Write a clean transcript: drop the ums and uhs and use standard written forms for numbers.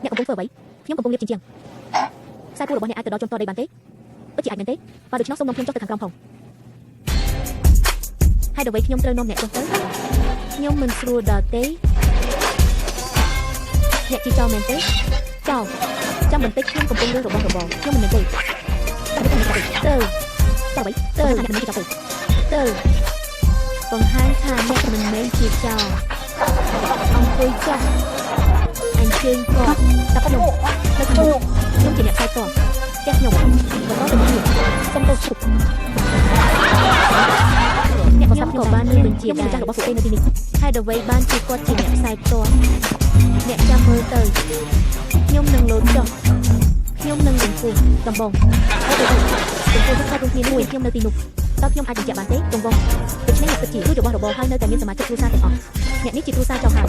អ្នកកំពុងធ្វើអ្វីខ្ញុំកំពុងលាបជញ្ជាំងខ្សែពួររបស់អ្នកអាចទៅដល់ជាន់តដីបានទេពិតជាអាចមែនទេបើដូច្នោះសូមនាំខ្ញុំចុះទៅខាងក្រោមផងហើយអ្វីខ្ញុំត្រូវនាំអ្នកចុះទៅខ្ញុំមិនស្រួលដល់ទេអ្នកជីចោលមែនទេចោលចាំបន្តិចខ្ញុំកំពុងរឿងរបស់របរខ្ញុំមិនមែនទេទៅអ្វីទៅអ្នកមិនចោលទៅបង្ហាញថាអ្នកមិនមែនជាចោលអង្គុយចុះអញ្ជើញគាត់តែខ្ញុំនៅខាងមុខខ្ញុំជាអ្នកខ្សែកផ្ទះខ្ញុំបន្តទៅមុខសូមទៅជប់អ្នកក៏បានលើបញ្ជាដែររបស់ពួកគេនៅទីនេះហើយអ្វីបានជាគាត់ជាអ្នកខ្សែកអ្នកចាំមើលទៅខ្ញុំនឹងលោតចុះខ្ញុំនឹងរំពោះដំបងហើយទៅចំពោះខ្សែក្នុងគ្នាមួយខ្ញុំនៅទីនោះតើខ្ញុំអាចបញ្ជាក់បានទេទង្វើដូច្នេះអ្នកពិតជាជួយរបស់របរហើយនៅតែមានសមាជិកគ្រួសារទាំងអស់អ្នកនេះជាគ្រួសារចៅហៅ